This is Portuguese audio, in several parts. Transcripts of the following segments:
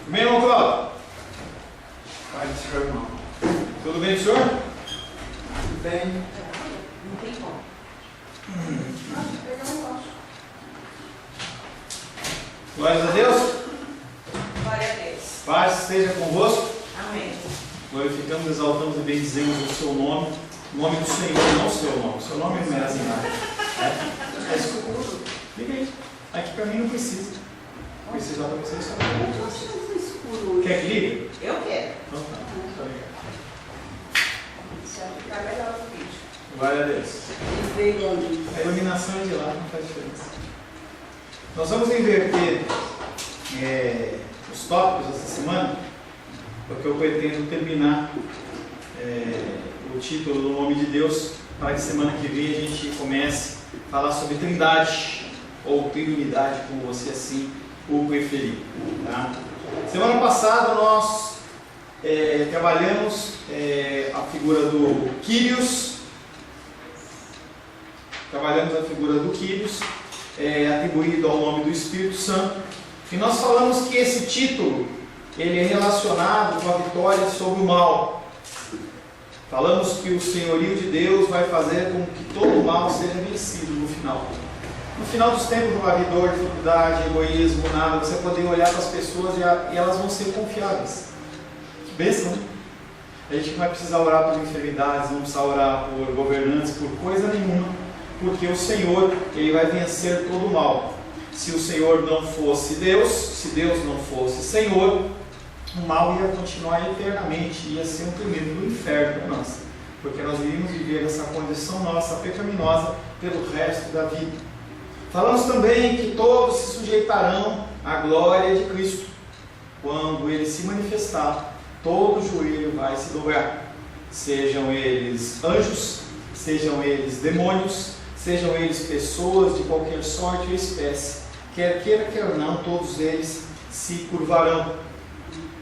Bem, irmão Cláudio? Pai do Senhor, irmão. Tudo bem, senhor? Tudo bem. Não tem como. Glórias a Deus. Glória a Deus. Paz esteja convosco. Amém. Glorificamos, exaltamos e bendizemos o seu nome. O nome do Senhor, não o seu nome. O seu nome não merece nada. É escuro. Liga aí. Aqui para mim não precisa. Precisa para vocês só. Eu acho que é escuro. Quer que ligue? Eu quero. Então tá. Tá ligado. Isso vai ficar melhor no vídeo. Glória a Deus. Veio onde? A iluminação é de lá, não faz diferença. Nós vamos inverter os tópicos essa semana, porque eu pretendo terminar o título do nome de Deus, para que semana que vem a gente comece a falar sobre Trindade, ou Trinidade, como você assim o preferir. Tá? Semana passada nós trabalhamos a figura do Kyrios. Trabalhamos a figura do Kyrios, atribuído ao nome do Espírito Santo. E nós falamos que esse título ele é relacionado com a vitória sobre o mal. Falamos que o senhorio de Deus vai fazer com que todo o mal seja vencido no final. No final dos tempos não vai haver dor, dificuldade, egoísmo, nada. Você vai poder olhar para as pessoas e elas vão ser confiáveis. Que bênção, né? A gente não vai precisar orar por enfermidades, não precisa orar por governantes, por coisa nenhuma, porque o Senhor ele vai vencer todo o mal. Se o Senhor não fosse Deus, se Deus não fosse Senhor, o mal ia continuar eternamente, ia ser um tremendo inferno para nós, porque nós iríamos viver essa condição nossa pecaminosa pelo resto da vida. Falamos também que todos se sujeitarão à glória de Cristo. Quando Ele se manifestar, todo joelho vai se dobrar, sejam eles anjos, sejam eles demônios, sejam eles pessoas de qualquer sorte ou espécie, quer queira, quer não, todos eles se curvarão.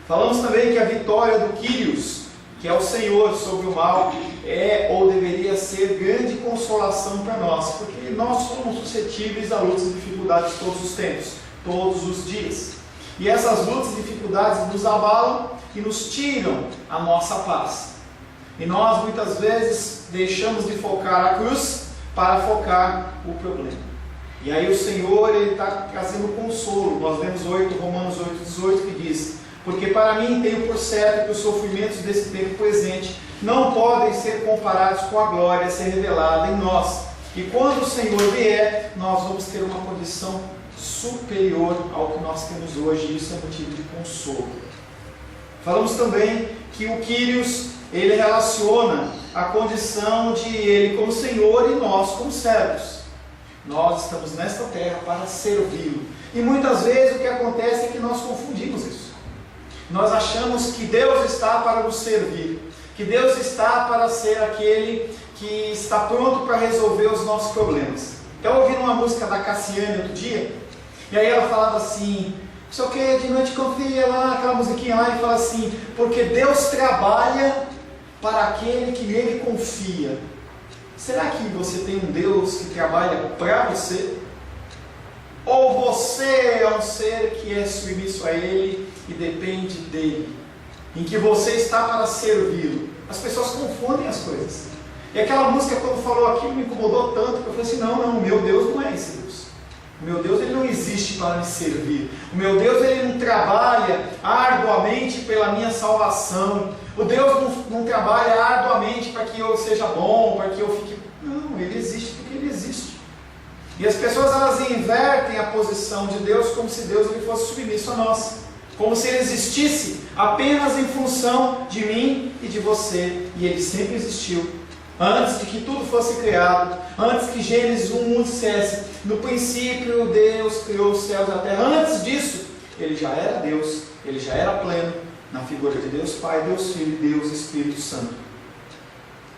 Falamos também que a vitória do Kyrios, que é o Senhor sobre o mal, é ou deveria ser grande consolação para nós, porque nós somos suscetíveis a lutas e dificuldades todos os tempos, todos os dias. E essas lutas e dificuldades nos abalam e nos tiram a nossa paz. E nós muitas vezes deixamos de focar a cruz para focar o problema. E aí o Senhor está trazendo consolo. Nós lemos Romanos 8,18 que diz: porque para mim tenho por certo que os sofrimentos desse tempo presente não podem ser comparados com a glória a ser revelada em nós. E quando o Senhor vier, nós vamos ter uma condição superior ao que nós temos hoje, e isso é motivo de consolo. Falamos também que o Kyrios ele relaciona a condição de Ele como Senhor e nós como servos. Nós estamos nesta terra para servi-lo. E muitas vezes o que acontece é que nós confundimos isso. Nós achamos que Deus está para nos servir, que Deus está para ser aquele que está pronto para resolver os nossos problemas. Eu ouvi uma música da Cassiane outro dia, e aí ela falava assim: não sei o que, de noite confia lá, aquela musiquinha lá, e fala assim: porque Deus trabalha para aquele que nele confia. Será que você tem um Deus que trabalha para você? Ou você é um ser que é submisso a Ele e depende dEle, em que você está para servi-lo? As pessoas confundem as coisas. E aquela música, quando falou aquilo, me incomodou tanto, que eu falei assim: não, o meu Deus não é esse Deus. O meu Deus ele não existe para me servir. O meu Deus ele não trabalha arduamente pela minha salvação. O Deus não trabalha arduamente para que eu seja bom, para que eu fique... Não, Ele existe porque Ele existe. E as pessoas elas invertem a posição de Deus como se Deus ele fosse submisso a nós. Como se Ele existisse apenas em função de mim e de você. E Ele sempre existiu. Antes de que tudo fosse criado, antes que Gênesis 1:1 dissesse: no princípio Deus criou os céus e a terra. Antes disso, Ele já era Deus, Ele já era pleno, na figura de Deus Pai, Deus Filho e Deus Espírito Santo.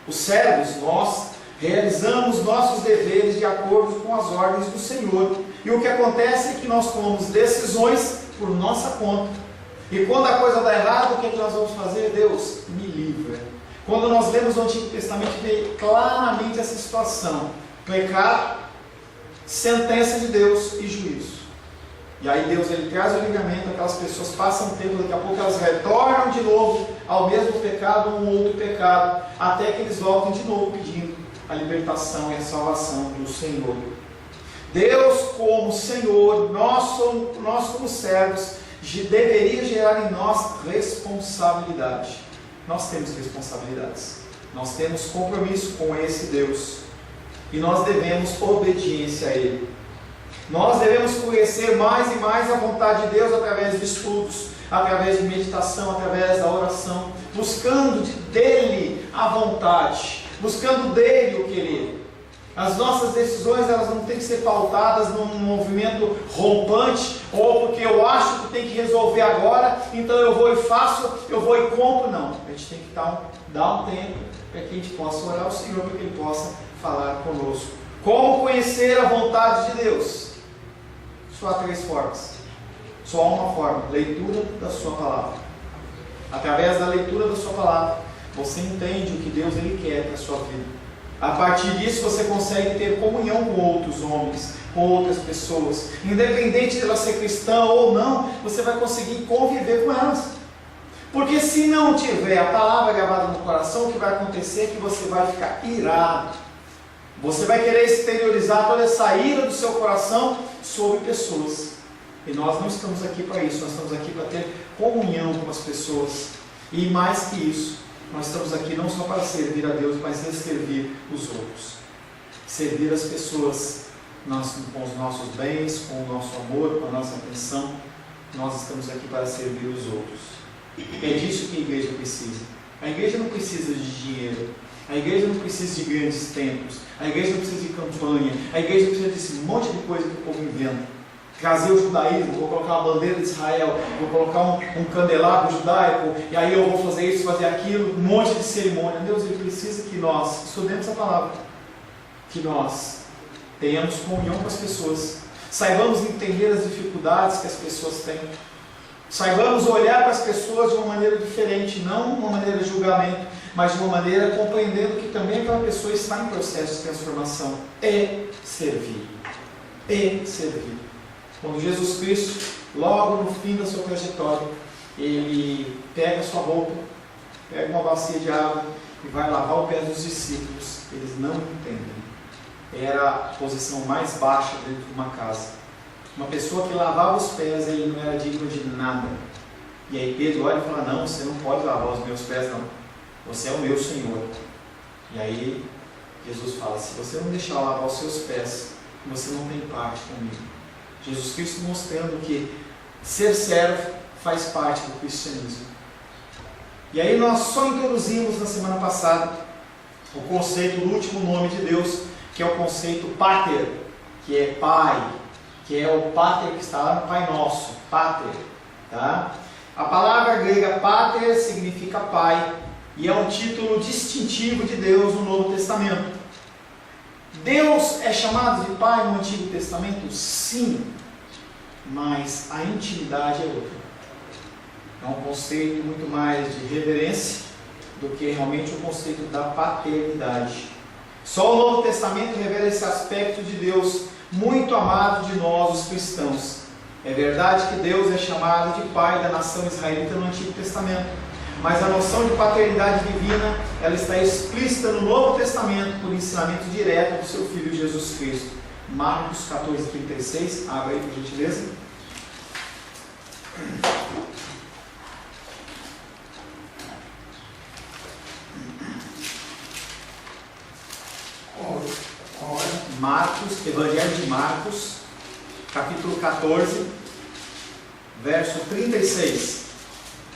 Os servos, nós realizamos nossos deveres de acordo com as ordens do Senhor. E o que acontece é que nós tomamos decisões por nossa conta. E quando a coisa dá errado, o que é que nós vamos fazer? Deus, me livra. Quando nós lemos o Antigo Testamento, vê claramente essa situação: pecado, sentença de Deus e juízo. E aí Deus ele traz o livramento, aquelas pessoas passam um tempo, daqui a pouco elas retornam de novo ao mesmo pecado ou um outro pecado, até que eles voltem de novo pedindo a libertação e a salvação do Senhor. Deus como Senhor, nós como servos, deveria gerar em nós responsabilidade. Nós temos responsabilidades, nós temos compromisso com esse Deus e nós devemos obediência a Ele. Nós devemos conhecer mais e mais a vontade de Deus através de estudos, através de meditação, através da oração, buscando dEle a vontade, buscando dEle o querer. As nossas decisões elas não têm que ser pautadas num movimento rompante, ou porque eu acho que tem que resolver agora, então eu vou e faço, eu vou e compro. Não, a gente tem que dar um tempo para que a gente possa orar ao Senhor, para que Ele possa falar conosco. Como conhecer a vontade de Deus? Só há 3 formas. Só há uma forma: leitura da sua palavra. Através da leitura da sua palavra, você entende o que Deus ele quer para a sua vida. A partir disso você consegue ter comunhão com outros homens, com outras pessoas. Independente de ela ser cristã ou não, você vai conseguir conviver com elas. Porque se não tiver a palavra gravada no coração, o que vai acontecer é que você vai ficar irado. Você vai querer exteriorizar toda essa ira do seu coração sobre pessoas. E nós não estamos aqui para isso, nós estamos aqui para ter comunhão com as pessoas. E mais que isso, nós estamos aqui não só para servir a Deus, mas para servir os outros. Servir as pessoas com os nossos bens, com o nosso amor, com a nossa atenção. Nós estamos aqui para servir os outros. É disso que a igreja precisa. A igreja não precisa de dinheiro. A igreja não precisa de grandes templos, a igreja não precisa de campanha, a igreja não precisa desse monte de coisa que o povo inventa. Trazer o judaísmo, vou colocar uma bandeira de Israel, vou colocar um candelabro judaico, e aí eu vou fazer isso, fazer aquilo, um monte de cerimônia. Deus ele precisa que nós estudemos a palavra, que nós tenhamos comunhão com as pessoas, saibamos entender as dificuldades que as pessoas têm, saibamos olhar para as pessoas de uma maneira diferente, não uma maneira de julgamento, mas de uma maneira compreendendo que também aquela pessoa está em processo de transformação. É servir. É servir. Quando Jesus Cristo, logo no fim da sua trajetória, Ele pega a sua roupa, pega uma bacia de água e vai lavar o pé dos discípulos, eles não entendem. Era a posição mais baixa dentro de uma casa. Uma pessoa que lavava os pés, ele não era digno de nada. E aí Pedro olha e fala: não, você não pode lavar os meus pés, não. Você é o meu Senhor. E aí Jesus fala: se você não deixar eu lavar os seus pés, você não tem parte comigo. Jesus Cristo mostrando que ser servo faz parte do cristianismo. E aí nós só introduzimos na semana passada o conceito do último nome de Deus, que é o conceito pater, que é pai, que é o pater que está lá no Pai Nosso, pater, tá? A palavra grega pater significa pai, e é um título distintivo de Deus no Novo Testamento. Deus é chamado de pai no Antigo Testamento? Sim, mas a intimidade é outra. É um conceito muito mais de reverência do que realmente o conceito da paternidade. Só o Novo Testamento revela esse aspecto de Deus muito amado de nós, os cristãos. É verdade que Deus é chamado de pai da nação israelita no Antigo Testamento, mas a noção de paternidade divina, ela está explícita no Novo Testamento por ensinamento direto do seu Filho Jesus Cristo. Marcos 14:36, abre aí por gentileza. Marcos, Evangelho de Marcos, capítulo 14, verso 36.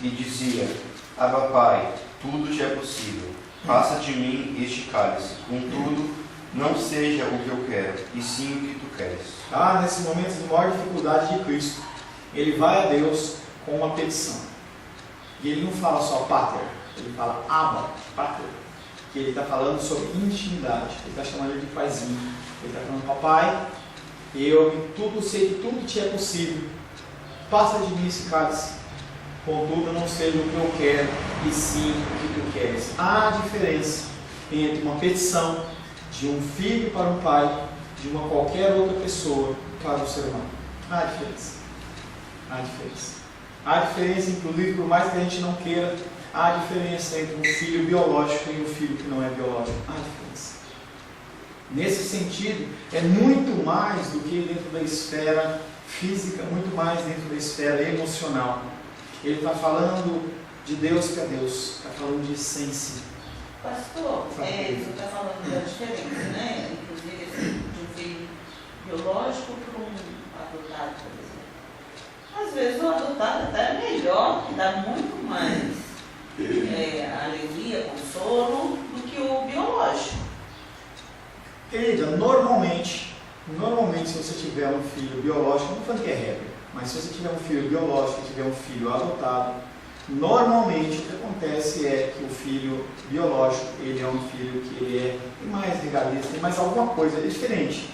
E dizia: Abba, Pai, tudo te é possível. Passa de mim este cálice. Contudo, não seja o que eu quero, e sim o que tu queres. Nesse momento de maior dificuldade de Cristo, ele vai a Deus com uma petição. E ele não fala só pater, ele fala Abba, pater. Que ele está falando sobre intimidade, ele está chamando ele de paizinho. Ele está falando: papai, eu sei que tudo te é possível. Passa de mim esse cálice. Contudo, não seja o que eu quero, e sim o que tu queres. Há diferença entre uma petição de um filho para um pai, de uma qualquer outra pessoa para um ser humano. Há diferença. Há diferença. Há diferença, inclusive, por mais que a gente não queira, há diferença entre um filho biológico e um filho que não é biológico. Há diferença. Nesse sentido, é muito mais do que dentro da esfera física, muito mais dentro da esfera emocional. Ele está falando de Deus para Deus, está falando de essência. Pastor, você está falando da diferença, né? Inclusive, de um filho biológico para um adotado, por exemplo. Às vezes o adotado até é melhor, que dá muito mais alegria, consolo, do que o biológico. Querida, normalmente, se você tiver um filho biológico, não estou falando que é regra, mas se você tiver um filho biológico e tiver um filho adotado, normalmente o que acontece é que o filho biológico, ele é um filho que ele tem mais regalias, tem mais alguma coisa, é diferente.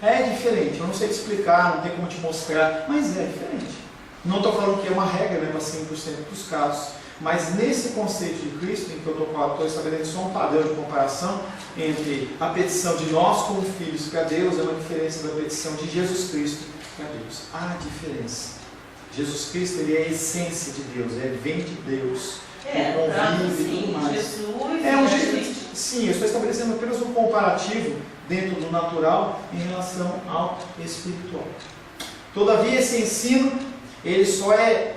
É diferente, eu não sei te explicar, não tem como te mostrar, mas é diferente. Não estou falando que é uma regra, né, para 100% dos casos, mas nesse conceito de Cristo, em que eu estou estabelecendo só um padrão de comparação entre a petição de nós como filhos para Deus, é uma diferença da petição de Jesus Cristo para Deus. Há diferença. Jesus Cristo, ele é a essência de Deus, ele vem de Deus, ele convive e tudo mais. Jesus, sim, eu estou estabelecendo apenas um comparativo dentro do natural em relação ao espiritual. Todavia, esse ensino, ele só é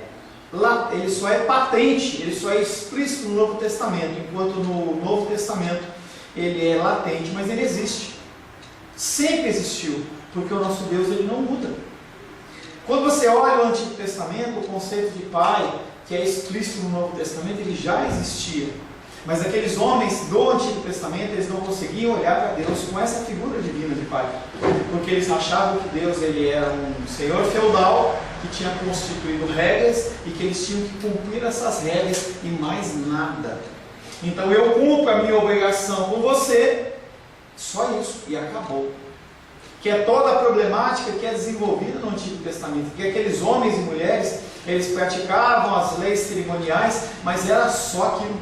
patente, ele só é explícito no Novo Testamento, enquanto no Novo Testamento ele é latente, mas ele existe. Sempre existiu, porque o nosso Deus, ele não muda. Quando você olha o Antigo Testamento, o conceito de pai, que é explícito no Novo Testamento, ele já existia. Mas aqueles homens do Antigo Testamento, eles não conseguiam olhar para Deus com essa figura divina de pai. Porque eles achavam que Deus, ele era um senhor feudal, que tinha constituído regras, e que eles tinham que cumprir essas regras e mais nada. Então eu cumpro a minha obrigação com você, só isso, e acabou. Que é toda a problemática que é desenvolvida no Antigo Testamento, que aqueles homens e mulheres, eles praticavam as leis cerimoniais, mas era só aquilo.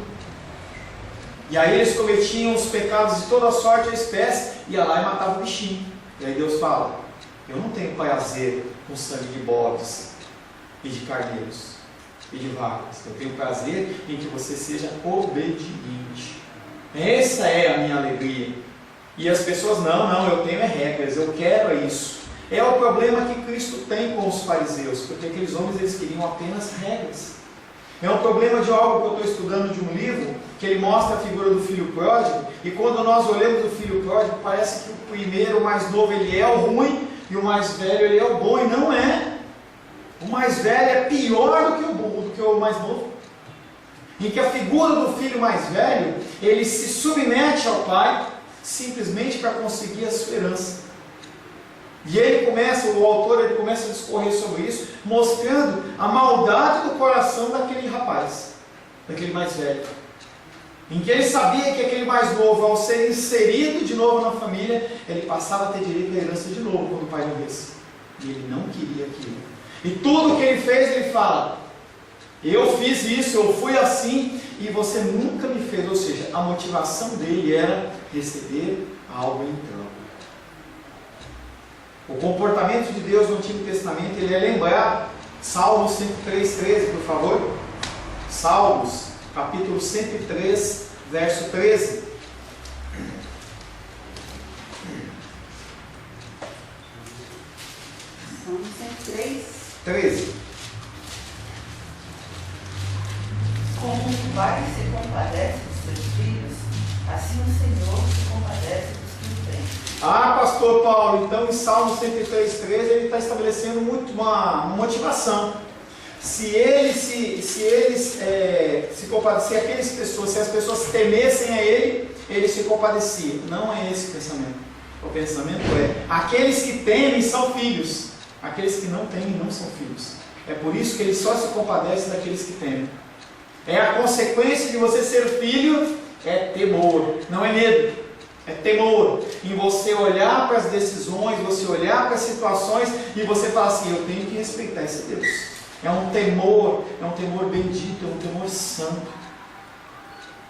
E aí eles cometiam os pecados de toda sorte e espécie, ia lá e matava o bichinho. E aí Deus fala, eu não tenho prazer com sangue de bodes e de carneiros e de vacas, eu tenho prazer em que você seja obediente. Essa é a minha alegria. E as pessoas, não, eu tenho regras, eu quero isso. É o problema que Cristo tem com os fariseus, porque aqueles homens, eles queriam apenas regras. É um problema de algo que eu estou estudando de um livro, que ele mostra a figura do filho pródigo, e quando nós olhamos o filho pródigo, parece que o primeiro, o mais novo, ele é o ruim, e o mais velho, ele é o bom, e não é. O mais velho é pior do que o mais novo. Em que a figura do filho mais velho, ele se submete ao pai, simplesmente para conseguir a sua herança. E o autor começa a discorrer sobre isso, mostrando a maldade do coração daquele rapaz, daquele mais velho. Em que ele sabia que aquele mais novo, ao ser inserido de novo na família, ele passava a ter direito à herança de novo quando o pai morresse. E ele não queria aquilo. E tudo que ele fez, ele fala, eu fiz isso, eu fui assim, e você nunca me fez. Ou seja, a motivação dele era receber algo em troca. O comportamento de Deus no Antigo Testamento, ele é lembrado. Salmos 103:13, por favor. Salmos, capítulo 103, verso 13. Salmos 103. 13. Como um pai se compadece dos seus filhos, assim o Senhor se compadece dos que o têm. Ah, pastor Paulo, então em Salmo 103:13 ele está estabelecendo muito uma motivação. Se as pessoas temessem a ele se compadecia. Não é esse o pensamento. O pensamento é, aqueles que temem são filhos, aqueles que não temem não são filhos. É por isso que ele só se compadece daqueles que temem. É a consequência de você ser filho, é temor, não é medo. É temor, em você olhar para as decisões, você olhar para as situações e você falar assim, eu tenho que respeitar esse Deus. É um temor bendito, é um temor santo.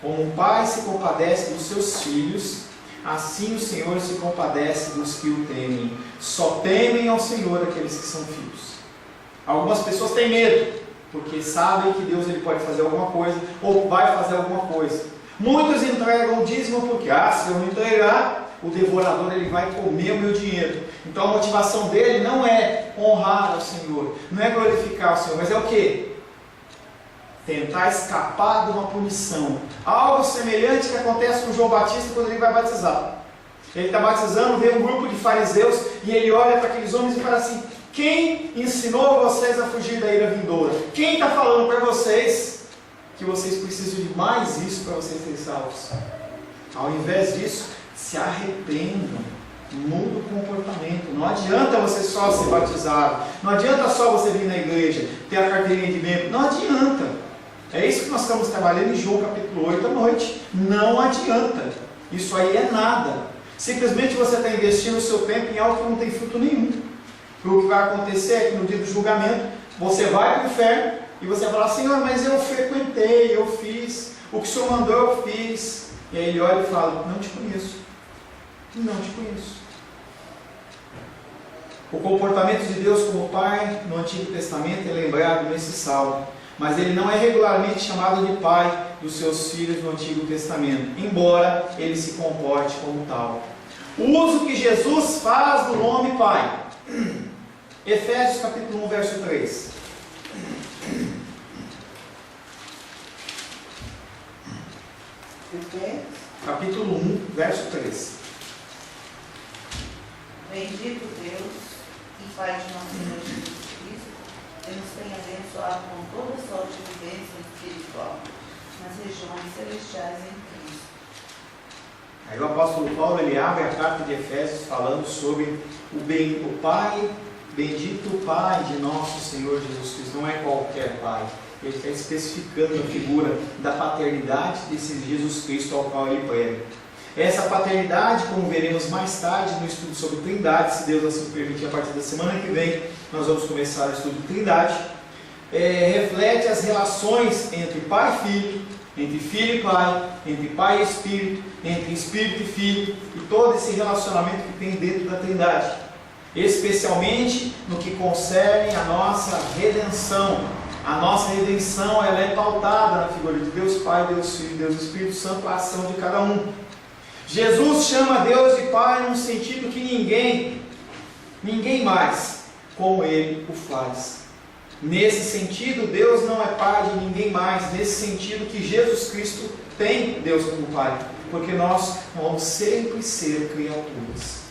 Como um pai se compadece dos seus filhos, assim o Senhor se compadece dos que o temem. Só temem ao Senhor aqueles que são filhos. Algumas pessoas têm medo, porque sabem que Deus ele pode fazer alguma coisa, ou vai fazer alguma coisa. Muitos entregam o dízimo porque, se eu não entregar, o devorador ele vai comer o meu dinheiro. Então a motivação dele não é honrar ao Senhor, não é glorificar o Senhor, mas é o quê? Tentar escapar de uma punição. Algo semelhante que acontece com João Batista quando ele vai batizar. Ele está batizando, vem um grupo de fariseus e ele olha para aqueles homens e fala assim: quem ensinou vocês a fugir da ira vindoura? Quem está falando para vocês que vocês precisam de mais isso para vocês serem salvos? Ao invés disso, se arrependam, muda o comportamento. Não adianta você só ser batizado, não adianta só você vir na igreja, ter a carteirinha de membro, não adianta. É isso que nós estamos trabalhando em João capítulo 8 à noite. Não adianta. Isso aí é nada. Simplesmente você está investindo o seu tempo em algo que não tem fruto nenhum. O que vai acontecer é que no dia do julgamento, você vai para o inferno e você vai falar: Senhor, mas eu frequentei, eu fiz, o que o Senhor mandou eu fiz. E aí ele olha e fala: não te conheço. Não te conheço. O comportamento de Deus como Pai no Antigo Testamento é lembrado nesse salmo, mas ele não é regularmente chamado de Pai dos seus filhos no Antigo Testamento, embora ele se comporte como tal. O uso que Jesus faz do nome Pai. Efésios capítulo 1, verso 3. Capítulo 1, verso 3. Bendito Deus e Pai de nosso Senhor Jesus Cristo, que nos tem abençoado com toda sorte de bênção espiritual nas regiões celestiais em Cristo. Aí o apóstolo Paulo ele abre a carta de Efésios falando sobre o Pai, bendito Pai de nosso Senhor Jesus Cristo. Não é qualquer Pai. Ele está especificando a figura da paternidade desse Jesus Cristo ao qual ele prega. Essa paternidade, como veremos mais tarde no estudo sobre Trindade, se Deus assim permitir, a partir da semana que vem, nós vamos começar o estudo de Trindade, reflete as relações entre Pai e Filho, entre Filho e Pai, entre Pai e Espírito, entre Espírito e Filho, e todo esse relacionamento que tem dentro da Trindade, especialmente no que concerne a nossa redenção. A nossa redenção ela é pautada na figura de Deus Pai, Deus Filho, Deus Espírito Santo, a ação de cada um. Jesus chama Deus de Pai num sentido que ninguém mais como Ele o faz. Nesse sentido, Deus não é Pai de ninguém mais, nesse sentido que Jesus Cristo tem Deus como Pai, porque nós vamos sempre ser criaturas.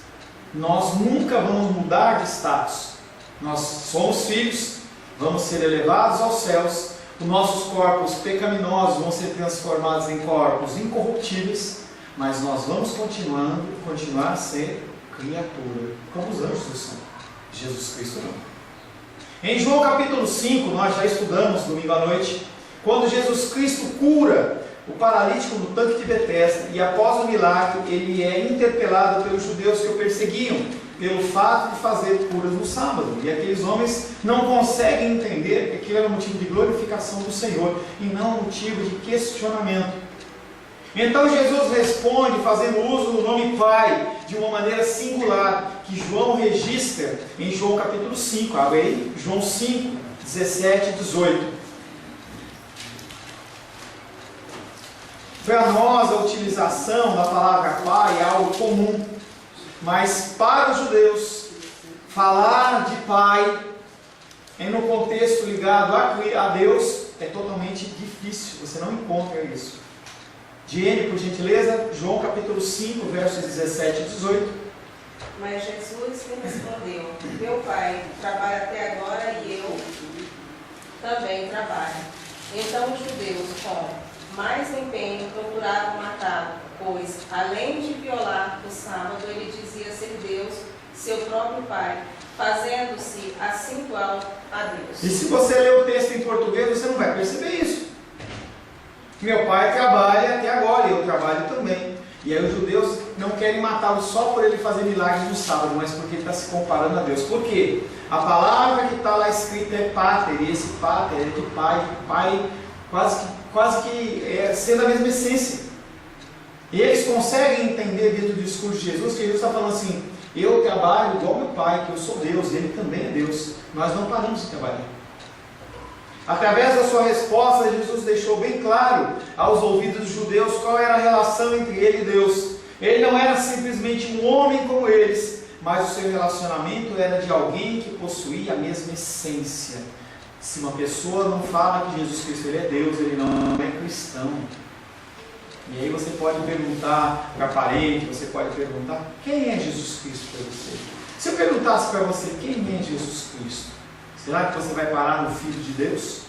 Nós nunca vamos mudar de status. Nós somos filhos, vamos ser elevados aos céus, os nossos corpos pecaminosos vão ser transformados em corpos incorruptíveis, mas nós vamos continuar a ser criatura, como os anjos do céu. Jesus Cristo não. Em João capítulo 5, nós já estudamos domingo à noite, quando Jesus Cristo cura o paralítico no tanque de Betesda, e após o milagre, ele é interpelado pelos judeus que o perseguiam, pelo fato de fazer curas no sábado, e aqueles homens não conseguem entender que aquilo era motivo de glorificação do Senhor, e não motivo de questionamento. Então Jesus responde fazendo uso do nome Pai de uma maneira singular, que João registra em João capítulo 5, abre aí, João 5, 17 e 18. Para nós a utilização da palavra Pai é algo comum, mas para os judeus, falar de Pai no contexto ligado a Deus é totalmente difícil, você não encontra isso. Diene, por gentileza, João capítulo 5, versos 17 e 18. Mas Jesus lhe respondeu: meu Pai trabalha até agora e eu também trabalho. Então os judeus, com mais empenho, procuravam matá-lo, pois, além de violar o sábado, ele dizia ser Deus, seu próprio Pai, fazendo-se assim igual a Deus. E se você ler o texto em português, você não vai perceber isso. Meu pai trabalha até agora, e eu trabalho também. E aí os judeus não querem matá-lo só por ele fazer milagres no sábado, mas porque ele está se comparando a Deus. Por quê? A palavra que está lá escrita é pater, e esse pater é de pai, pai quase que sendo a mesma essência. E eles conseguem entender dentro do discurso de Jesus, que Jesus está falando assim, Eu trabalho igual meu pai, que eu sou Deus, e ele também é Deus. Nós não paramos de trabalhar. Através da sua resposta, Jesus deixou bem claro aos ouvidos dos judeus qual era a relação entre ele e Deus. Ele não era simplesmente um homem como eles, mas o seu relacionamento era de alguém que possuía a mesma essência. Se uma pessoa não fala que Jesus Cristo ele é Deus, ele não é cristão. E aí você pode perguntar para parente, você pode perguntar, quem é Jesus Cristo para você? Se eu perguntasse para você, quem é Jesus Cristo? Será que você vai parar no Filho de Deus?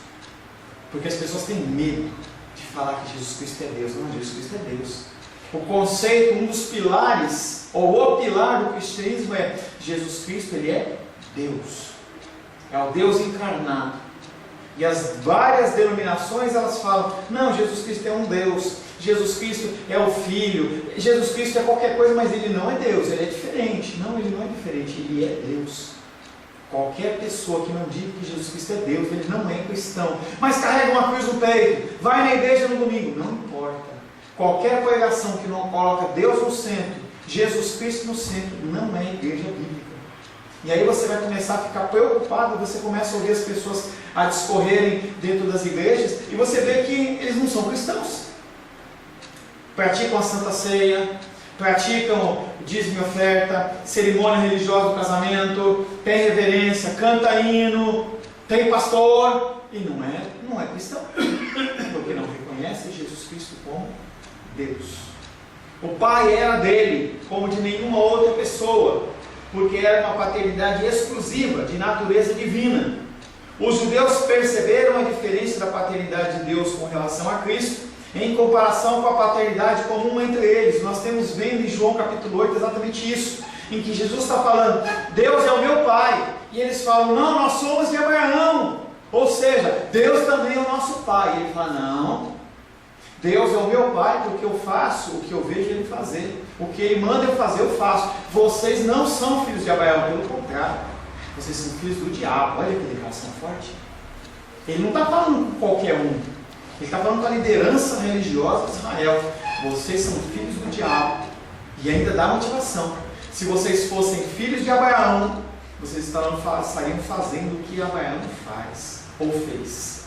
Porque as pessoas têm medo de falar que Jesus Cristo é Deus. Não, Jesus Cristo é Deus. O conceito, um dos pilares, ou o pilar do cristianismo é Jesus Cristo, ele é Deus. É o Deus encarnado. E as várias denominações, elas falam, não, Jesus Cristo é um Deus, Jesus Cristo é o Filho, Jesus Cristo é qualquer coisa, mas ele não é Deus, ele é diferente. Não, ele não é diferente, ele é Deus. Qualquer pessoa que não diga que Jesus Cristo é Deus, ele não é cristão. Mas carrega uma cruz no peito, vai na igreja no domingo, não importa. Qualquer pregação que não coloca Deus no centro, Jesus Cristo no centro, não é igreja bíblica. E aí você vai começar a ficar preocupado, você começa a ouvir as pessoas a discorrerem dentro das igrejas, e você vê que eles não são cristãos. Praticam a Santa Ceia, praticam dízimo e oferta, cerimônia religiosa do casamento, tem reverência, canta hino, tem pastor, e não é cristão, porque não reconhece Jesus Cristo como Deus. O Pai era dele, como de nenhuma outra pessoa, porque era uma paternidade exclusiva, de natureza divina. Os judeus perceberam a diferença da paternidade de Deus com relação a Cristo, em comparação com a paternidade comum entre eles. Nós temos vendo em João capítulo 8 exatamente isso, em que Jesus está falando, Deus é o meu Pai, e eles falam, não, nós somos de Abraão, ou seja, Deus também é o nosso Pai. E ele fala, não, Deus é o meu Pai, porque eu faço o que eu vejo Ele fazer, o que Ele manda eu fazer, eu faço. Vocês não são filhos de Abraão, pelo contrário, vocês são filhos do diabo. Olha que declaração forte. Ele não está falando com qualquer um, ele está falando com a liderança religiosa de Israel. Vocês são filhos do diabo. E ainda dá motivação. Se vocês fossem filhos de Abraão, vocês estariam fazendo o que Abraão faz, ou fez.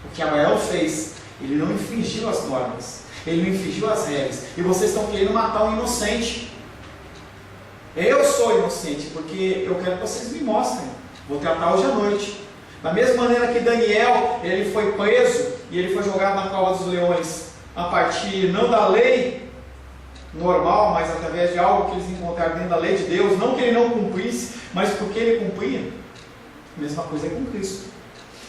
O que Abraão fez, ele não infringiu as normas, ele não infringiu as regras. E vocês estão querendo matar um inocente. Eu sou inocente, porque eu quero que vocês me mostrem. Vou tratar hoje à noite. Da mesma maneira que Daniel, ele foi preso e ele foi jogado na cova dos leões, a partir não da lei normal, mas através de algo que eles encontraram dentro da lei de Deus, não que ele não cumprisse, mas porque ele cumpria. A mesma coisa é com Cristo.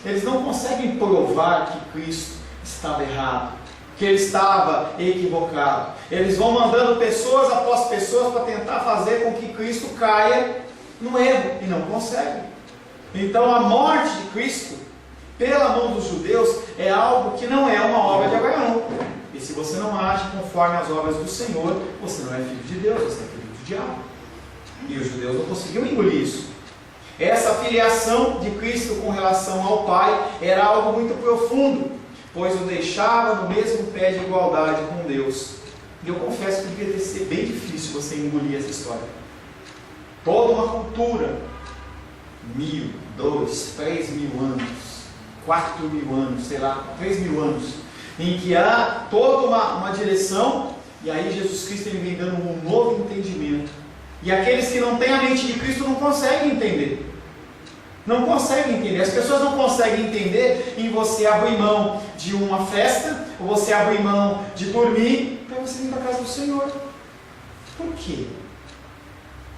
Eles não conseguem provar que Cristo estava errado, que ele estava equivocado. Eles vão mandando pessoas após pessoas para tentar fazer com que Cristo caia no erro, e não conseguem. Então a morte de Cristo pela mão dos judeus é algo que não é uma obra de Abraão. E se você não age conforme as obras do Senhor, você não é filho de Deus, você é filho do diabo. E os judeus não conseguiam engolir isso. Essa filiação de Cristo com relação ao Pai era algo muito profundo, pois o deixava no mesmo pé de igualdade com Deus. E eu confesso que devia ter sido bem difícil você engolir essa história. Toda uma cultura, 1000, 2, 3 mil anos, 4 mil anos, sei lá, 3 mil anos, em que há toda uma direção, e aí Jesus Cristo ele vem dando um novo entendimento. E aqueles que não têm a mente de Cristo não conseguem entender. Não conseguem entender. As pessoas não conseguem entender em você abrir mão de uma festa, ou você abrir mão de dormir, para você vir para a casa do Senhor. Por quê?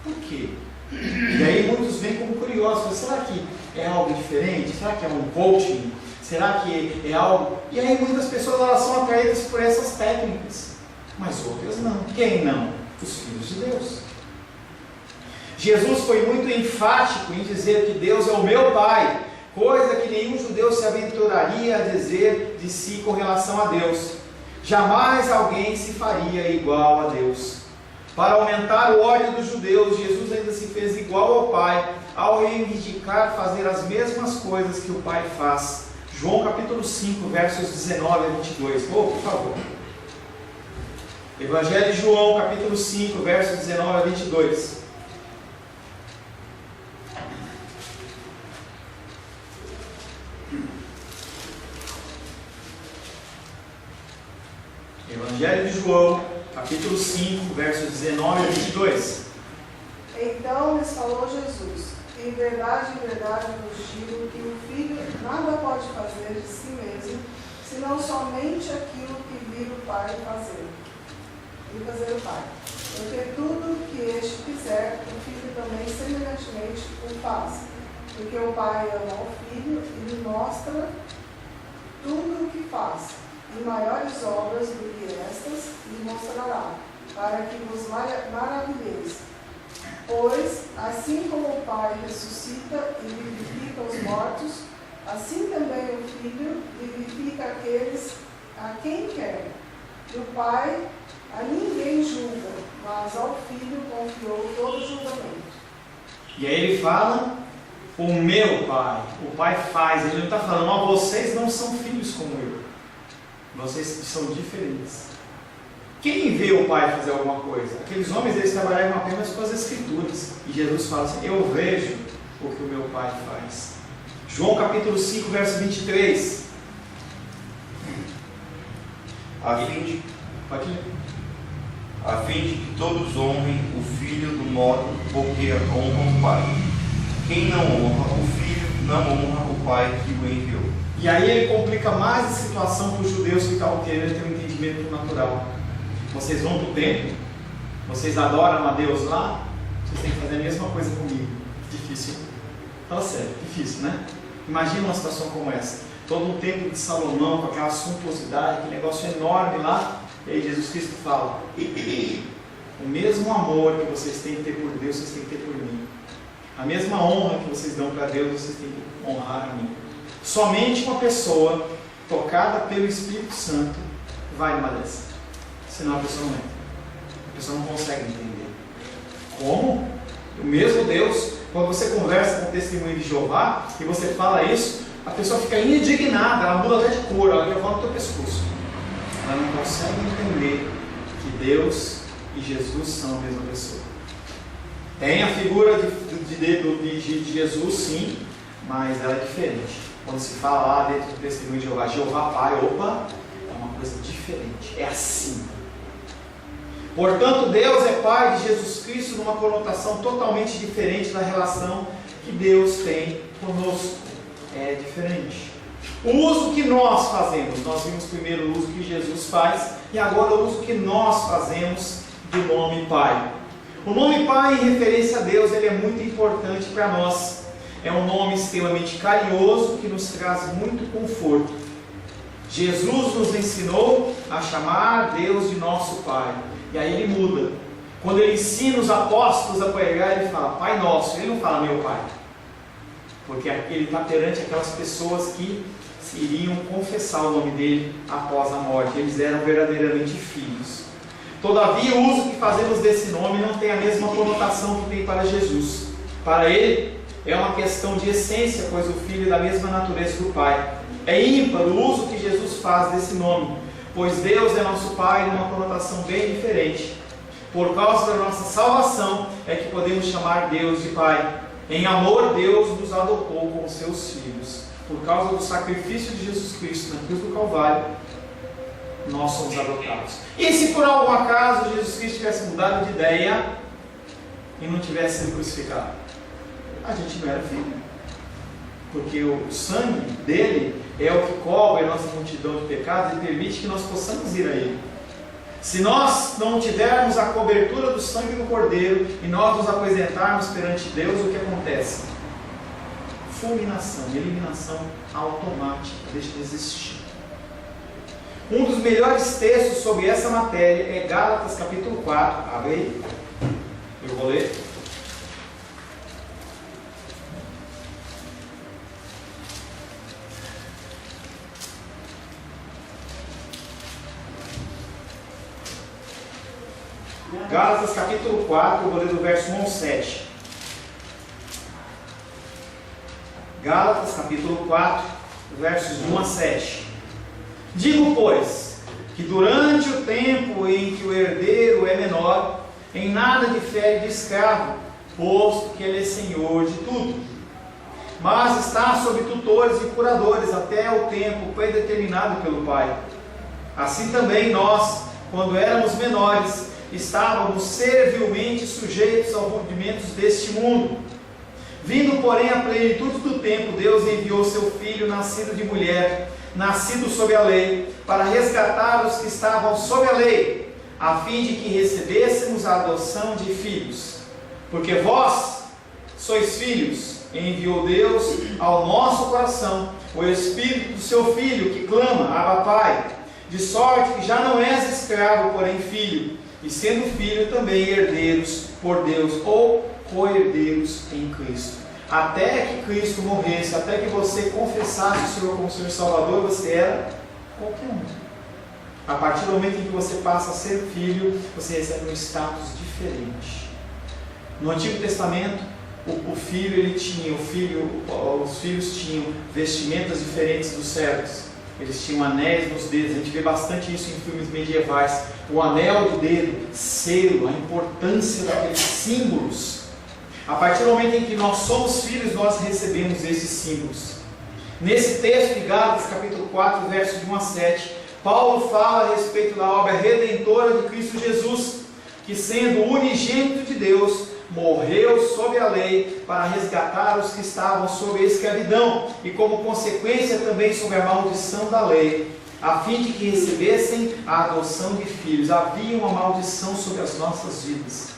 Por quê? E aí muitos vêm como curiosos. Será que é algo diferente? Será que é um coaching? Será que é algo... E aí muitas pessoas elas são atraídas por essas técnicas. Mas outras não. Quem não? Os filhos de Deus. Jesus foi muito enfático em dizer que Deus é o meu Pai, coisa que nenhum judeu se aventuraria a dizer de si com relação a Deus. Jamais alguém se faria igual a Deus. Para aumentar o ódio dos judeus, Jesus ainda se fez igual ao Pai, ao reivindicar fazer as mesmas coisas que o Pai faz. João capítulo 5, versos 19 a 22. Por favor. Evangelho de João, capítulo 5, versos 19 a 22. Evangelho de João, capítulo 5, versos 19 a 22. Então lhes falou Jesus: em verdade vos digo que o Filho nada pode fazer de si mesmo, senão somente aquilo que vir o Pai fazer. E fazer o Pai. Porque tudo que este fizer, o Filho também semelhantemente o faz. Porque o Pai ama o Filho e lhe mostra tudo o que faz. E maiores obras do que estas lhe mostrará, para que vos maravilheis. Pois, assim como o Pai ressuscita e vivifica os mortos, assim também o Filho vivifica aqueles a quem quer. E o Pai a ninguém julga, mas ao Filho confiou todo o julgamento. E aí ele fala, o meu Pai, o Pai faz. Ele não está falando, ó, vocês não são filhos como eu. Vocês são diferentes. Quem vê o Pai fazer alguma coisa? Aqueles homens, eles trabalhavam apenas com as Escrituras. E Jesus fala assim, eu vejo o que o meu Pai faz. João capítulo 5, verso 23. A fim de que todos honrem o Filho do modo porque honram o Pai. Quem não honra o Filho, não honra o Pai que o enviou. E aí ele complica mais a situação para os judeus que estavam querendo ter um entendimento natural. Vocês vão para o templo, vocês adoram a Deus lá, vocês têm que fazer a mesma coisa comigo. Difícil. Fala sério, difícil, né? Imagina uma situação como essa. Todo um templo de Salomão, com aquela suntuosidade, aquele negócio enorme lá. E aí Jesus Cristo fala, o mesmo amor que vocês têm que ter por Deus, vocês têm que ter por mim. A mesma honra que vocês dão para Deus, vocês têm que honrar a mim. Somente uma pessoa tocada pelo Espírito Santo vai numa dessa. Senão a pessoa não entra. A pessoa não consegue entender. Como? O mesmo Deus, quando você conversa com o testemunho de Jeová e você fala isso, a pessoa fica indignada, ela muda até de cor, ela levanta o teu pescoço. Ela não consegue entender que Deus e Jesus são a mesma pessoa. Tem a figura de Jesus, sim, mas ela é diferente. Quando se fala lá dentro do testemunho de Jeová, Jeová Pai, opa, é uma coisa diferente, é assim. Portanto, Deus é Pai de Jesus Cristo numa conotação totalmente diferente da relação que Deus tem conosco. É diferente. O uso que nós fazemos, nós vimos primeiro o uso que Jesus faz e agora o uso que nós fazemos do nome Pai. O nome Pai, em referência a Deus, ele é muito importante para nós. É um nome extremamente carinhoso que nos traz muito conforto. Jesus nos ensinou a chamar Deus de nosso Pai. E aí ele muda. Quando ele ensina os apóstolos a pregar, ele fala Pai Nosso. Ele não fala meu Pai. Porque ele está perante aquelas pessoas que iriam confessar o nome dele após a morte. Eles eram verdadeiramente filhos. Todavia, o uso que fazemos desse nome não tem a mesma conotação que tem para Jesus. Para ele, é uma questão de essência, pois o Filho é da mesma natureza do Pai. É ímpar o uso que Jesus faz desse nome, pois Deus é nosso Pai numa conotação bem diferente. Por causa da nossa salvação é que podemos chamar Deus de Pai. Em amor, Deus nos adotou como seus filhos. Por causa do sacrifício de Jesus Cristo na cruz do Calvário, nós somos adotados. E se por algum acaso Jesus Cristo tivesse mudado de ideia e não tivesse sido crucificado? A gente não era filho. Porque o sangue dele é o que cobre a nossa multidão de pecados e permite que nós possamos ir a ele. Se nós não tivermos a cobertura do sangue do Cordeiro e nós nos apresentarmos perante Deus, o que acontece? Fulminação, eliminação automática, deixa de existir. Um dos melhores textos sobre essa matéria é Gálatas capítulo 4. Abre aí. Eu vou ler. Gálatas capítulo 4, eu vou ler do verso 1 ao 7. Gálatas capítulo 4, versos 1 a 7. Digo, pois, que durante o tempo em que o herdeiro é menor, em nada difere de escravo, posto que ele é senhor de tudo. Mas está sob tutores e curadores até o tempo predeterminado pelo Pai. Assim também nós, quando éramos menores, estávamos servilmente sujeitos aos rudimentos deste mundo. Vindo, porém, à plenitude do tempo, Deus enviou seu Filho, nascido de mulher, nascido sob a lei, para resgatar os que estavam sob a lei, a fim de que recebêssemos a adoção de filhos. Porque vós sois filhos, enviou Deus ao nosso coração o Espírito do seu Filho, que clama, Abba, Pai, de sorte que já não és escravo, porém filho, e sendo filho também herdeiros por Deus, ou co-herdeiros em Cristo. Até que Cristo morresse, até que você confessasse o Senhor como Senhor e Salvador, você era qualquer um. A partir do momento em que você passa a ser filho, você recebe um status diferente. No Antigo Testamento, o filho, ele tinha, os filhos tinham vestimentas diferentes dos servos. Eles tinham anéis nos dedos. A gente vê bastante isso em filmes medievais. O anel do dedo, selo, a importância daqueles símbolos. A partir do momento em que nós somos filhos, nós recebemos esses símbolos. Nesse texto de Gálatas, capítulo 4, versos de 1 a 7, Paulo fala a respeito da obra redentora de Cristo Jesus, que sendo o unigênito de Deus, morreu sob a lei para resgatar os que estavam sob a escravidão e como consequência também sob a maldição da lei, a fim de que recebessem a adoção de filhos. Havia uma maldição sobre as nossas vidas.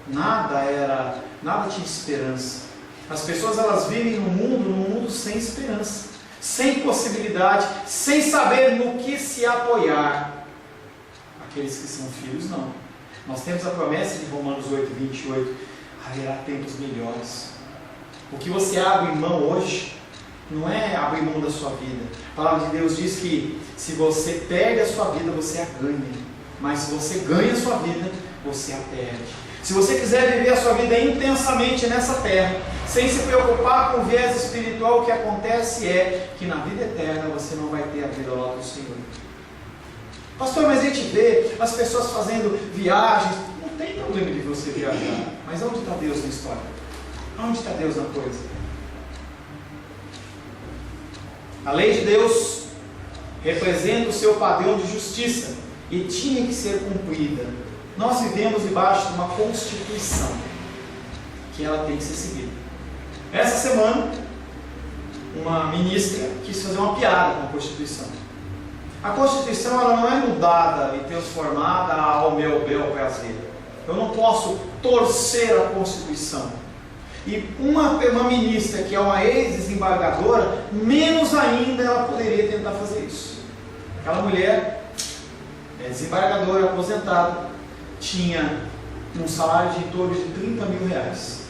Nada tinha esperança. As pessoas, elas vivem num mundo sem esperança, sem possibilidade, sem saber no que se apoiar. Aqueles que são filhos, não. Nós temos a promessa de Romanos 8, 28, haverá tempos melhores. O que você abre mão hoje, não é abrir mão da sua vida. A palavra de Deus diz que se você perde a sua vida, você a ganha. Mas se você ganha a sua vida, você a perde. Se você quiser viver a sua vida intensamente nessa terra, sem se preocupar com o viés espiritual, o que acontece é que na vida eterna você não vai ter a vida lá do Senhor. Pastor, mas a gente vê as pessoas fazendo viagens. Não tem problema de você viajar. Mas onde está Deus na história? Onde está Deus na coisa? A lei de Deus representa o seu padrão de justiça e tinha que ser cumprida. Nós vivemos debaixo de uma Constituição que ela tem que ser seguida. Essa semana, uma ministra quis fazer uma piada com a Constituição. A Constituição, ela não é mudada e transformada ao meu bel prazer. Eu não posso torcer a Constituição. E uma ministra que é uma ex-desembargadora, menos ainda ela poderia tentar fazer isso. Aquela mulher, desembargadora, aposentada, tinha um salário de em torno de 30 mil reais.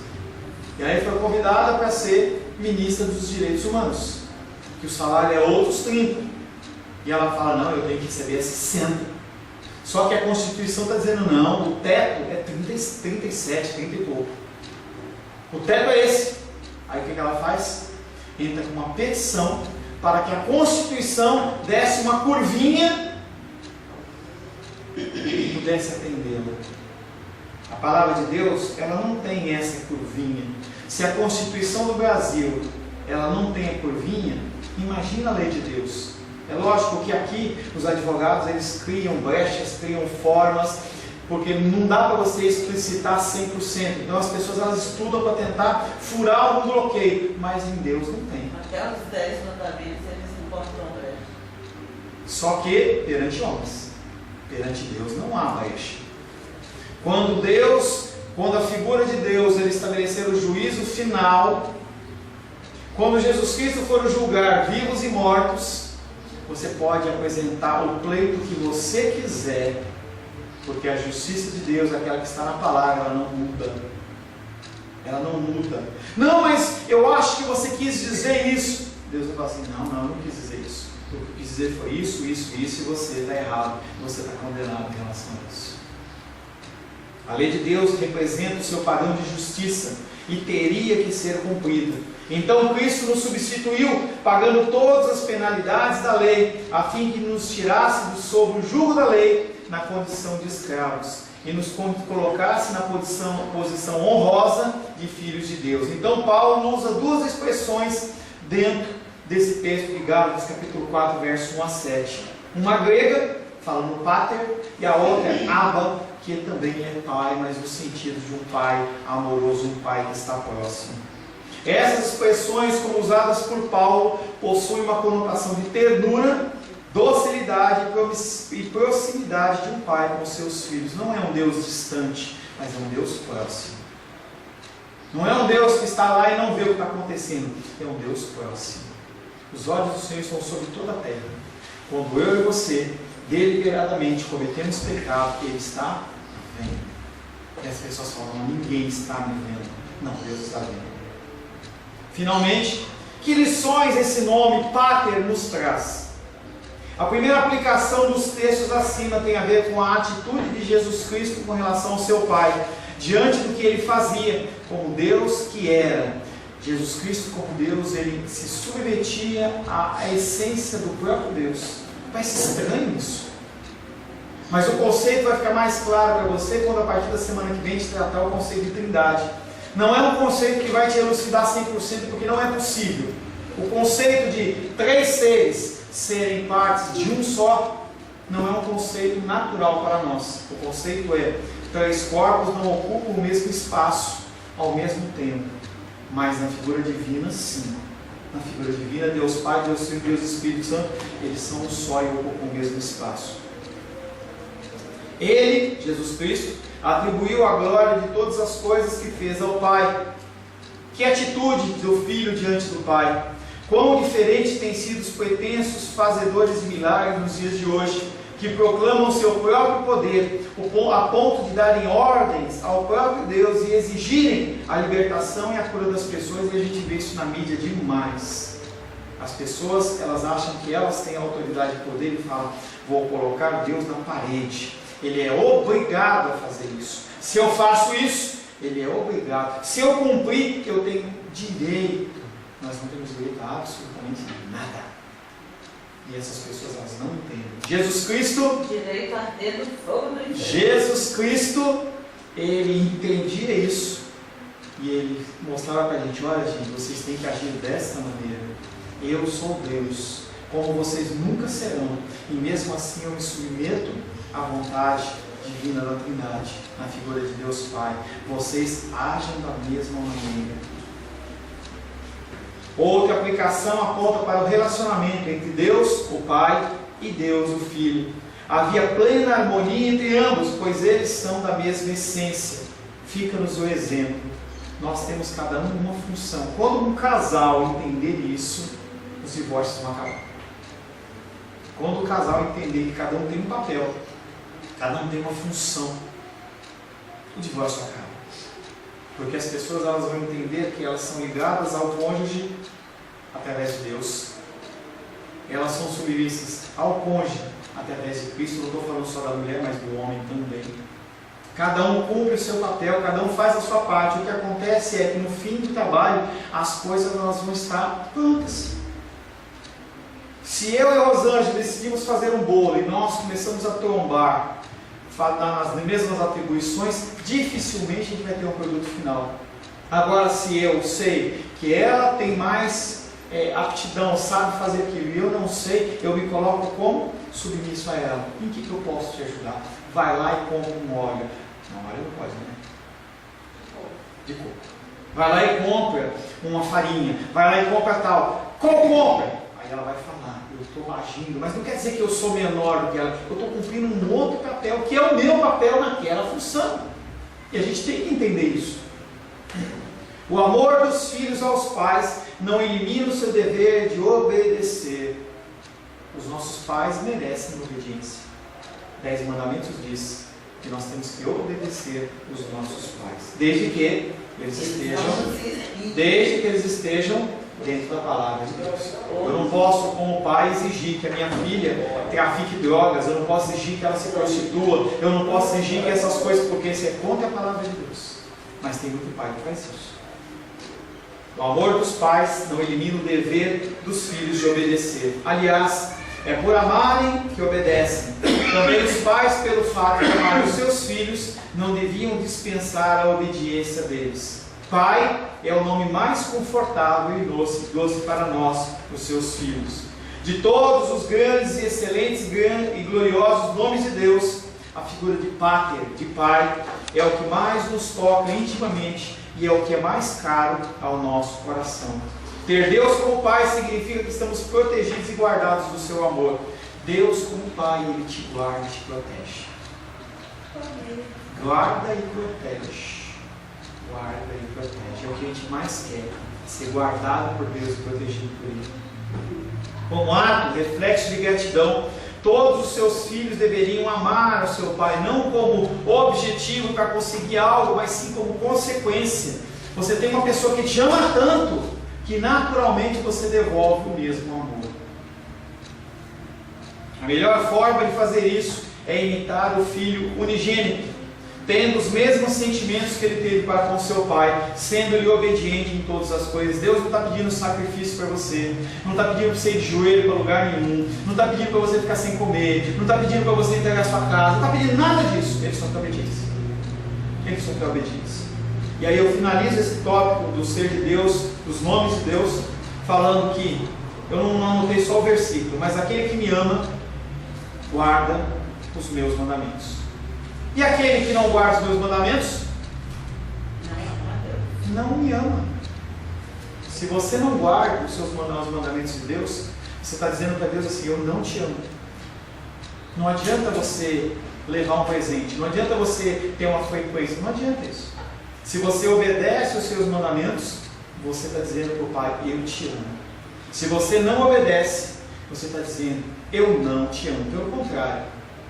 E aí foi convidada para ser ministra dos Direitos Humanos, que o salário é outros 30. E ela fala, não, eu tenho que receber 60. Só que a Constituição está dizendo, não, o teto é 37, 30 e pouco. O teto é esse. Aí o que ela faz? Entra com uma petição para que a Constituição desse uma curvinha e pudesse atendê-la. A palavra de Deus, ela não tem essa curvinha. Se a Constituição do Brasil, ela não tem a curvinha, imagina a lei de Deus. É lógico que aqui os advogados, eles criam brechas, criam formas, porque não dá para você explicitar 100%. Então as pessoas, elas estudam para tentar furar algum bloqueio, mas em Deus não tem. Até os 10 mandamentos eles encontram brecha. Só que perante homens, perante Deus não há brecha. Quando a figura de Deus ele estabelecer o juízo final, quando Jesus Cristo for julgar vivos e mortos, você pode apresentar o pleito que você quiser, porque a justiça de Deus, aquela que está na palavra, ela não muda. Ela não muda. Não, mas eu acho que você quis dizer isso. Deus vai falar assim, não, eu não quis dizer isso. O que eu quis dizer foi isso, isso, isso, e você está errado. Você está condenado em relação a isso. A lei de Deus representa o seu padrão de justiça e teria que ser cumprida. Então Cristo nos substituiu, pagando todas as penalidades da lei, a fim que nos tirasse sob o jugo da lei, na condição de escravos, e nos colocasse na posição honrosa de filhos de Deus. Então Paulo usa duas expressões dentro desse texto de Gálatas, capítulo 4, verso 1 a 7. Uma grega, falando pater, e a outra é Abba, que também é pai, mas no sentido de um pai amoroso, um pai que está próximo. Essas expressões, como usadas por Paulo, possuem uma conotação de ternura, docilidade e proximidade de um pai com seus filhos. Não é um Deus distante, mas é um Deus próximo. Não é um Deus que está lá e não vê o que está acontecendo. É um Deus próximo. Os olhos do Senhor estão sobre toda a terra. Quando eu e você, deliberadamente, cometemos pecado, Ele está vendo. E as pessoas falam, ninguém está me vendo. Não, Deus está vendo. Finalmente, que lições esse nome Pater nos traz? A primeira aplicação dos textos acima tem a ver com a atitude de Jesus Cristo com relação ao seu Pai, diante do que Ele fazia, como Deus que era. Jesus Cristo, como Deus, Ele se submetia à essência do próprio Deus. Parece estranho isso. Mas o conceito vai ficar mais claro para você quando a partir da semana que vem a gente tratar o conceito de Trindade. Não é um conceito que vai te elucidar 100%, porque não é possível. O conceito de três seres serem partes de um só não é um conceito natural para nós. O conceito é: três corpos não ocupam o mesmo espaço ao mesmo tempo. Mas na figura divina, sim. Na figura divina, Deus Pai, Deus Filho, Deus Espírito Santo, eles são um só e ocupam o mesmo espaço. Ele, Jesus Cristo, atribuiu a glória de todas as coisas que fez ao Pai. Que atitude do Filho diante do Pai! Quão diferente têm sido os pretensos fazedores de milagres nos dias de hoje, que proclamam seu próprio poder, a ponto de darem ordens ao próprio Deus e exigirem a libertação e a cura das pessoas, e a gente vê isso na mídia demais. As pessoas, elas acham que elas têm autoridade e poder e falam, vou colocar Deus na parede. Ele é obrigado a fazer isso. Se eu faço isso, Ele é obrigado. Se eu cumprir, eu tenho direito. Nós não temos direito a absolutamente nada. E essas pessoas, elas não entendem. Jesus Cristo, Direito a arder do fogo do inferno. Jesus Cristo, Ele entendia isso. E Ele mostrava para a gente, olha gente, vocês têm que agir desta maneira. Eu sou Deus, como vocês nunca serão. E mesmo assim eu me submeto à vontade divina da Trindade, na figura de Deus Pai. Vocês agem da mesma maneira. Outra aplicação aponta para o relacionamento entre Deus, o Pai, e Deus, o Filho. Havia plena harmonia entre ambos, pois eles são da mesma essência. Fica-nos o exemplo. Nós temos cada um uma função. Quando um casal entender isso, os divórcios vão acabar. Quando o casal entender que cada um tem um papel, cada um tem uma função, o divórcio acaba. Porque as pessoas, elas vão entender que elas são ligadas ao cônjuge através de Deus. Elas são submissas ao cônjuge através de Cristo. Não estou falando só da mulher, mas do homem também. Cada um cumpre o seu papel, cada um faz a sua parte. O que acontece é que no fim do trabalho, as coisas elas vão estar prontas. Se eu e a Rosângela decidimos fazer um bolo e nós começamos a trombar nas mesmas atribuições, dificilmente a gente vai ter um produto final. Agora, se eu sei que ela tem mais aptidão, sabe fazer aquilo, e eu não sei, eu me coloco como submisso a ela. Em que eu posso te ajudar? Vai lá e compra um óleo. Não, óleo não pode, né? De coco. Vai lá e compra uma farinha. Vai lá e compra tal. Qual compra? Aí ela vai falar, eu estou agindo, mas não quer dizer que eu sou menor do que ela, eu estou cumprindo um outro papel, que é o meu papel naquela função. E a gente tem que entender isso. O amor dos filhos aos pais não elimina o seu dever de obedecer. Os nossos pais merecem obediência. 10 mandamentos diz que nós temos que obedecer os nossos pais, desde que eles estejam dentro da palavra de Deus. Eu não posso, como pai, exigir que a minha filha trafique drogas, eu não posso exigir que ela se prostitua, eu não posso exigir que essas coisas, porque isso é contra a palavra de Deus. Mas tem muito pai que faz isso. O amor dos pais não elimina o dever dos filhos de obedecer. Aliás, é por amarem que obedecem. Também os pais, pelo fato de amarem os seus filhos, não deviam dispensar a obediência deles. Pai é o nome mais confortável e doce para nós, os seus filhos. De todos os grandes e excelentes e gloriosos nomes de Deus, a figura de Pater, de Pai, é o que mais nos toca intimamente e é o que é mais caro ao nosso coração. Ter Deus como Pai significa que estamos protegidos e guardados do seu amor. Deus como Pai, Ele te guarda e te protege. Guarda e protege. Guarda e protege. É o que a gente mais quer. Ser guardado por Deus e protegido por Ele. Como ato, reflexo de gratidão, todos os seus filhos deveriam amar o seu pai, não como objetivo para conseguir algo, mas sim como consequência. Você tem uma pessoa que te ama tanto, que naturalmente você devolve o mesmo amor. A melhor forma de fazer isso é imitar o filho unigênito, tendo os mesmos sentimentos que ele teve para com seu pai, sendo-lhe obediente em todas as coisas. Deus não está pedindo sacrifício para você, não está pedindo para você ir de joelho para lugar nenhum, não está pedindo para você ficar sem comer, não está pedindo para você entregar a sua casa, não está pedindo nada disso. Eles são obedientes. Eles são obedientes. E aí eu finalizo esse tópico do ser de Deus, dos nomes de Deus, falando que eu não anotei só o versículo, mas aquele que me ama guarda os meus mandamentos. E aquele que não guarda os meus mandamentos não me ama. Se você não guarda os mandamentos de Deus, você está dizendo para Deus assim: eu não te amo. Não adianta você levar um presente, não adianta você ter uma frequência, não adianta isso. Se você obedece os seus mandamentos, você está dizendo para o Pai: eu te amo. Se você não obedece, você está dizendo: eu não te amo. Pelo contrário,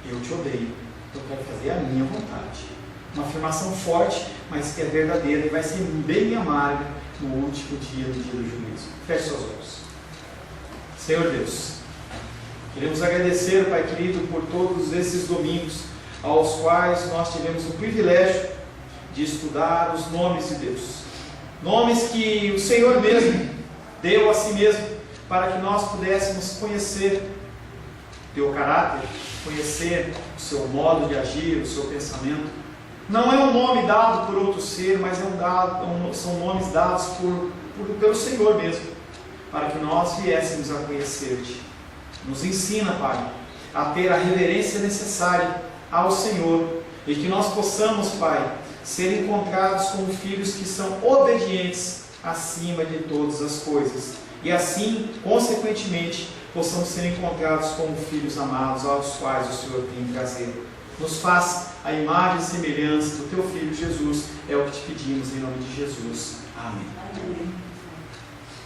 eu te odeio. Eu quero fazer a minha vontade. Uma afirmação forte, mas que é verdadeira e vai ser bem amarga no último dia do juízo. Feche seus olhos. Senhor Deus, queremos agradecer, Pai querido, por todos esses domingos aos quais nós tivemos o privilégio de estudar os nomes de Deus. Nomes que o Senhor mesmo deu a si mesmo para que nós pudéssemos conhecer teu caráter, conhecer o seu modo de agir, o seu pensamento. Não é um nome dado por outro ser, mas são nomes dados pelo Senhor mesmo, para que nós viéssemos a conhecer-te. Nos ensina, Pai, a ter a reverência necessária ao Senhor, e que nós possamos, Pai, ser encontrados como filhos que são obedientes acima de todas as coisas, e assim, consequentemente, possamos ser encontrados como filhos amados, aos quais o Senhor tem prazer. Nos faz a imagem e semelhança do teu Filho Jesus, é o que te pedimos em nome de Jesus. Amém. Amém.